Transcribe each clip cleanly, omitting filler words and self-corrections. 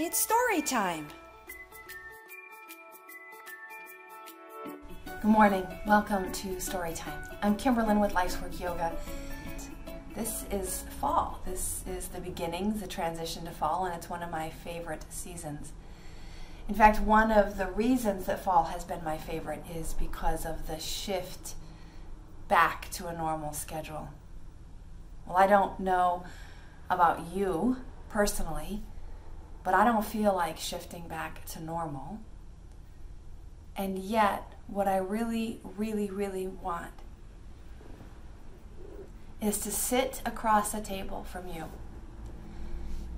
It's story time. Good morning. Welcome to Storytime. I'm Kimberlyn with Life's Work Yoga. This is fall. This is the beginnings, the transition to fall, and it's one of my favorite seasons. In fact, one of the reasons that fall has been my favorite is because of the shift back to a normal schedule. Well, I don't know about you personally, but I don't feel like shifting back to normal. And yet, what I really want is to sit across a table from you,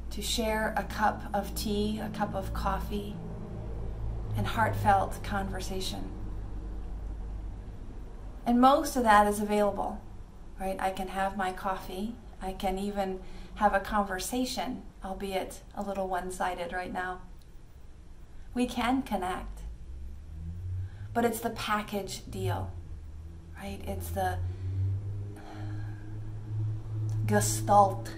to share a cup of tea, a cup of coffee, and heartfelt conversation. And most of that is available, right? I can have my coffee. I can even have a conversation, albeit a little one-sided right now. We can connect. But it's the package deal, right? It's the gestalt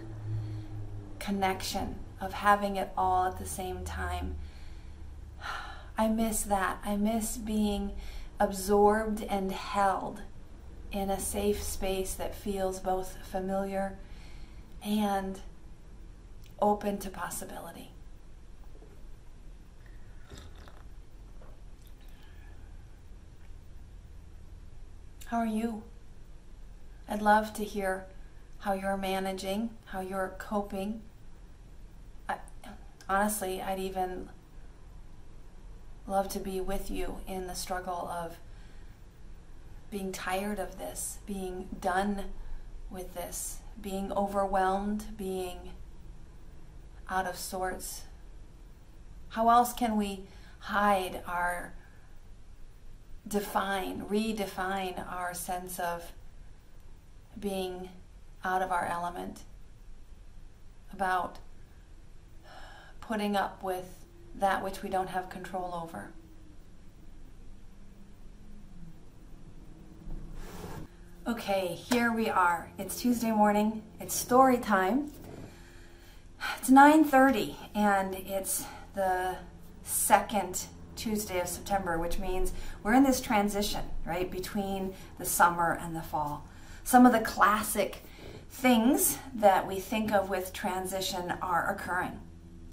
connection of having it all at the same time. I miss that. I miss being absorbed and held in a safe space that feels both familiar and open to possibility. How are you? I'd love to hear how you're managing, how you're coping. Honestly, I'd even love to be with you in the struggle of being tired of this, being done with this, being overwhelmed, being out of sorts. How else can we hide our redefine our sense of being out of our element, about putting up with that which we don't have control over? Okay, here we are. It's Tuesday morning. It's story time. It's 9:30 and it's the second Tuesday of September, which means we're in this transition, right, between the summer and the fall. Some of the classic things that we think of with transition are occurring.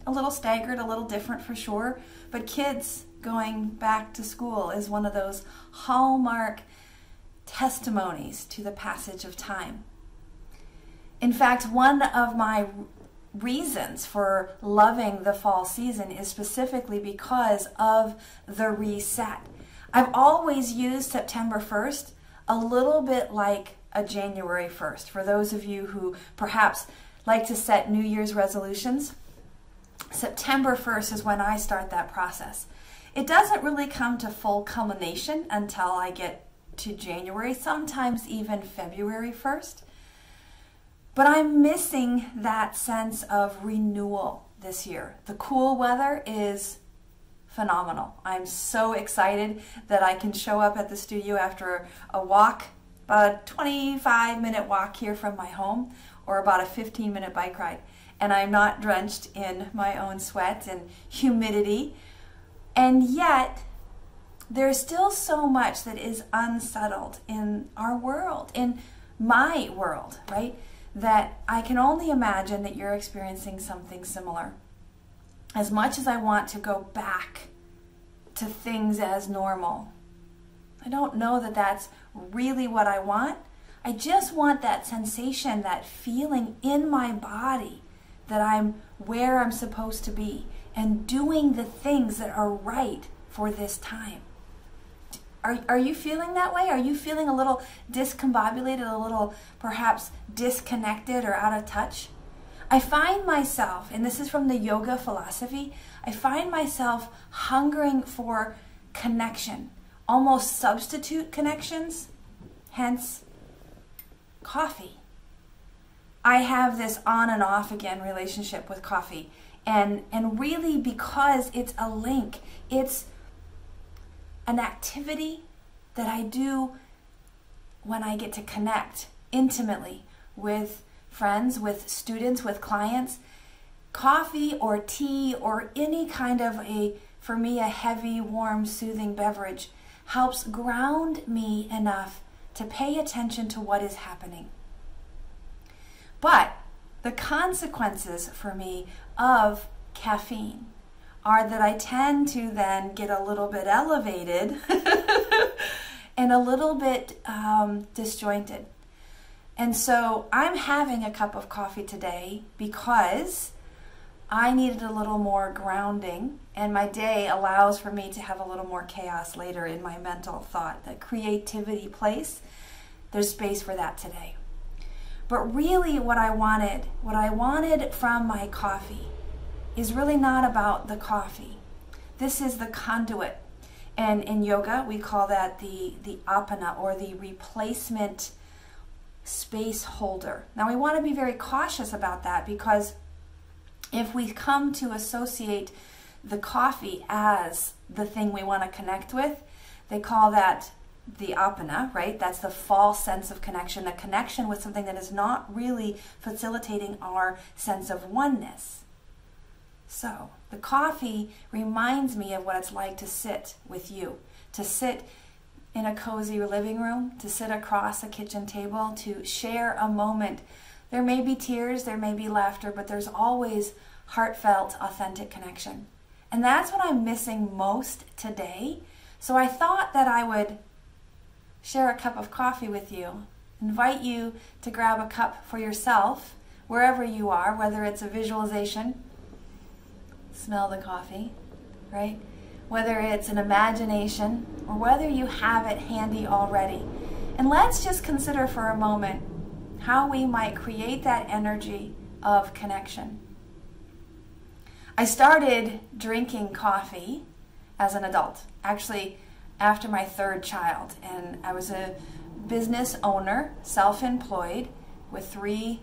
A little staggered, a little different for sure, but kids going back to school is one of those hallmark testimonies to the passage of time. In fact, one of my reasons for loving the fall season is specifically because of the reset. I've always used September 1st a little bit like a January 1st. For those of you who perhaps like to set New Year's resolutions, September 1st is when I start that process. It doesn't really come to full culmination until I get to January, sometimes even February 1st. But I'm missing that sense of renewal this year. The cool weather is phenomenal. I'm so excited that I can show up at the studio after a walk, about a 25-minute walk here from my home, or about a 15-minute bike ride. And I'm not drenched in my own sweat and humidity. And yet, there's still so much that is unsettled in our world, in my world, right? That I can only imagine that you're experiencing something similar. As much as I want to go back to things as normal, I don't know that that's really what I want. I just want that sensation, that feeling in my body that I'm where I'm supposed to be and doing the things that are right for this time. Are you feeling that way? Are you feeling a little discombobulated, a little perhaps disconnected or out of touch? I find myself, and this is from the yoga philosophy, I find myself hungering for connection, almost substitute connections, hence coffee. I have this on and off again relationship with coffee, and really because it's a link, it's an activity that I do when I get to connect intimately with friends, with students, with clients. coffee or tea or any kind of for me, a heavy, warm, soothing beverage helps ground me enough to pay attention to what is happening. But the consequences for me of caffeine are that I tend to then get a little bit elevated and a little bit disjointed. And so I'm having a cup of coffee today because I needed a little more grounding, and my day allows for me to have a little more chaos later in my mental thought, that creativity place. There's space for that today. But really what I wanted from my coffee is really not about the coffee. This is the conduit. And in yoga, we call that the apana, or the replacement space holder. Now we want to be very cautious about that, because if we come to associate the coffee as the thing we want to connect with, they call that the apana, right? That's the false sense of connection, the connection with something that is not really facilitating our sense of oneness. So the coffee reminds me of what it's like to sit with you, to sit in a cozy living room, to sit across a kitchen table, to share a moment. There may be tears, there may be laughter, but there's always heartfelt, authentic connection. And that's what I'm missing most today. So I thought that I would share a cup of coffee with you, invite you to grab a cup for yourself, wherever you are, whether it's a visualization, smell the coffee, right? Whether it's an imagination, or whether you have it handy already. And let's just consider for a moment how we might create that energy of connection. I started drinking coffee as an adult, actually after my third child. And I was a business owner, self-employed, with 3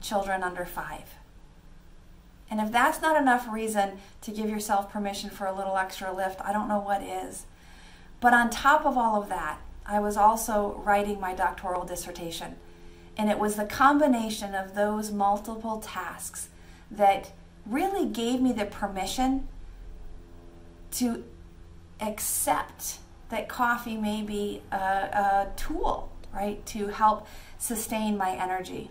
children under 5. And if that's not enough reason to give yourself permission for a little extra lift, I don't know what is. But on top of all of that, I was also writing my doctoral dissertation. And it was the combination of those multiple tasks that really gave me the permission to accept that coffee may be a tool, right, to help sustain my energy.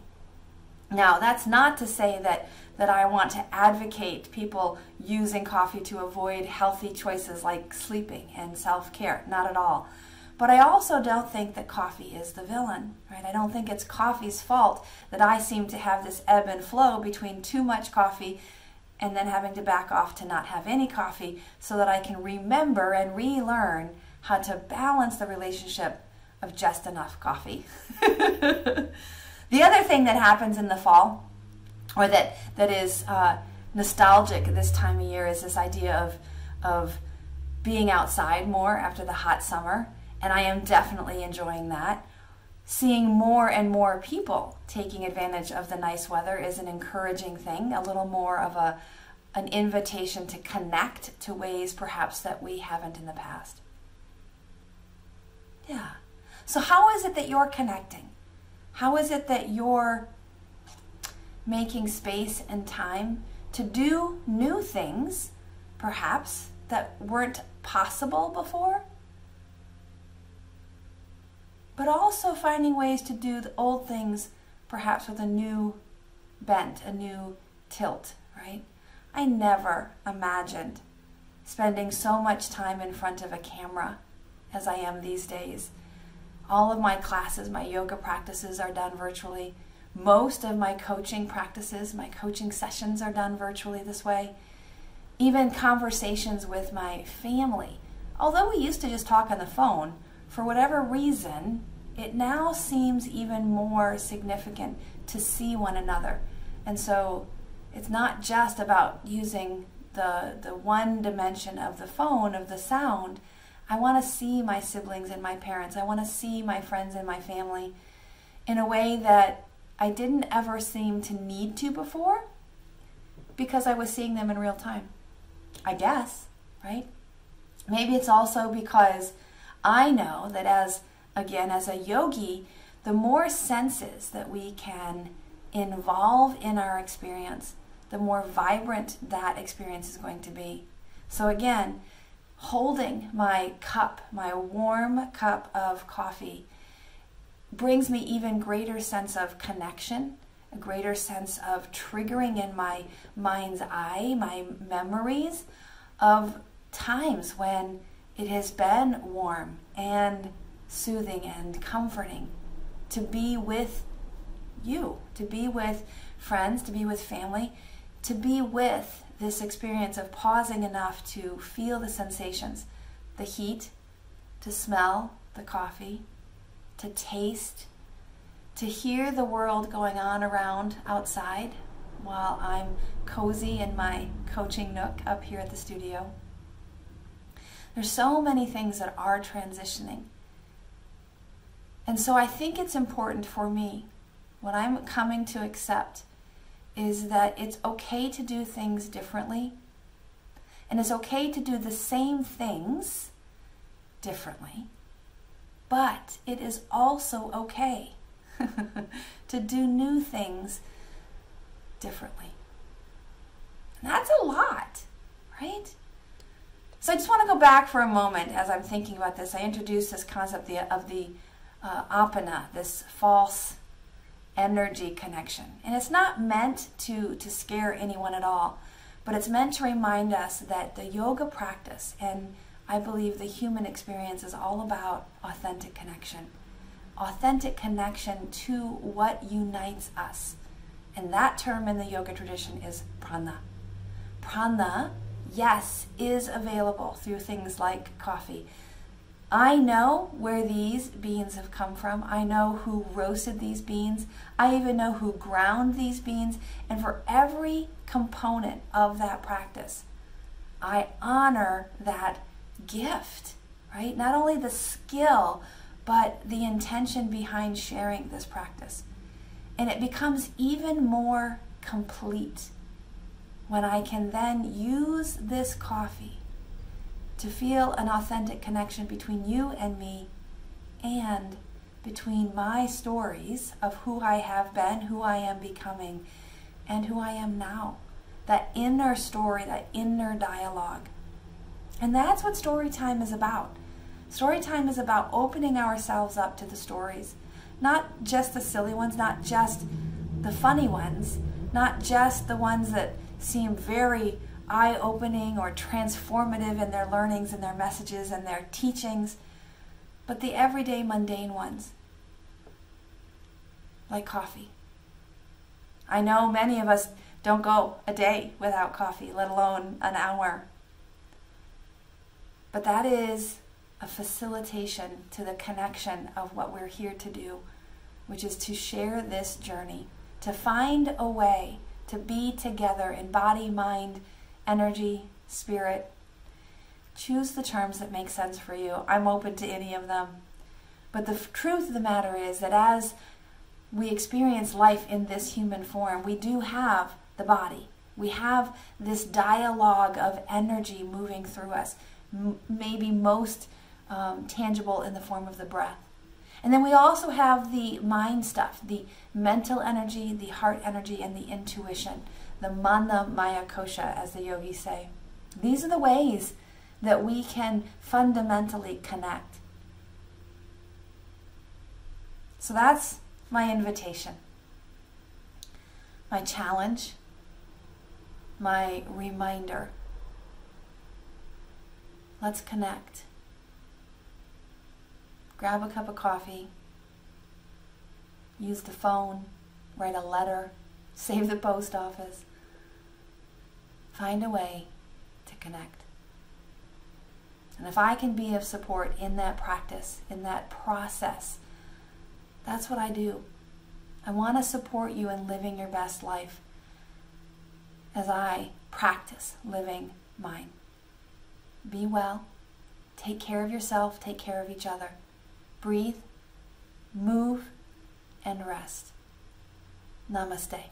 Now, that's not to say that I want to advocate people using coffee to avoid healthy choices like sleeping and self-care. Not at all. But I also don't think that coffee is the villain, right? I don't think it's coffee's fault that I seem to have this ebb and flow between too much coffee and then having to back off to not have any coffee, so that I can remember and relearn how to balance the relationship of just enough coffee. The other thing that happens in the fall, or that is nostalgic this time of year, is this idea of being outside more after the hot summer. And I am definitely enjoying that. Seeing more and more people taking advantage of the nice weather is an encouraging thing, a little more of an invitation to connect to ways perhaps that we haven't in the past. Yeah. So how is it that you're connecting? How is it that you're making space and time to do new things, perhaps, that weren't possible before? But also finding ways to do the old things, perhaps with a new bent, a new tilt, right? I never imagined spending so much time in front of a camera as I am these days. All of my classes, my yoga practices are done virtually. Most of my coaching practices, my coaching sessions are done virtually this way. Even conversations with my family. Although we used to just talk on the phone, for whatever reason, it now seems even more significant to see one another. And so it's not just about using the one dimension of the phone, of the sound. I want to see my siblings and my parents. I want to see my friends and my family in a way that I didn't ever seem to need to before, because I was seeing them in real time, I guess, right? Maybe it's also because I know that as a yogi, the more senses that we can involve in our experience, the more vibrant that experience is going to be. So again, holding my cup, my warm cup of coffee, brings me even greater sense of connection, a greater sense of triggering in my mind's eye, my memories of times when it has been warm and soothing and comforting to be with you, to be with friends, to be with family, to be with this experience of pausing enough to feel the sensations, the heat, to smell the coffee, to taste, to hear the world going on around outside while I'm cozy in my coaching nook up here at the studio. There's so many things that are transitioning. And so I think it's important for me, what I'm coming to accept, is that it's okay to do things differently, and it's okay to do the same things differently, but it is also okay to do new things differently. And that's a lot, right? So I just want to go back for a moment as I'm thinking about this. I introduced this concept of the apana, this false energy connection. And it's not meant to scare anyone at all, but it's meant to remind us that the yoga practice, and I believe the human experience, is all about authentic connection. Authentic connection to what unites us. And that term in the yoga tradition is prana. Prana, yes, is available through things like coffee. I know where these beans have come from. I know who roasted these beans. I even know who ground these beans. And for every component of that practice, I honor that gift, right? Not only the skill, but the intention behind sharing this practice. And it becomes even more complete when I can then use this coffee to feel an authentic connection between you and me, and between my stories of who I have been, who I am becoming, and who I am now. That inner story, that inner dialogue. And that's what story time is about. Story time is about opening ourselves up to the stories. Not just the silly ones, not just the funny ones, not just the ones that seem very eye-opening or transformative in their learnings and their messages and their teachings, but the everyday mundane ones, like coffee. I know many of us don't go a day without coffee, let alone an hour. But that is a facilitation to the connection of what we're here to do, which is to share this journey, to find a way to be together in body, mind, energy, spirit. Choose the terms that make sense for you. I'm open to any of them. But the truth of the matter is that as we experience life in this human form, we do have the body. We have this dialogue of energy moving through us, maybe most tangible in the form of the breath. And then we also have the mind stuff, the mental energy, the heart energy, and the intuition, the mana maya kosha, as the yogis say. These are the ways that we can fundamentally connect. So that's my invitation, my challenge, my reminder. Let's connect. Grab a cup of coffee, use the phone, write a letter, save the post office. Find a way to connect. And if I can be of support in that practice, in that process, that's what I do. I want to support you in living your best life as I practice living mine. Be well. Take care of yourself. Take care of each other. Breathe, move, and rest. Namaste.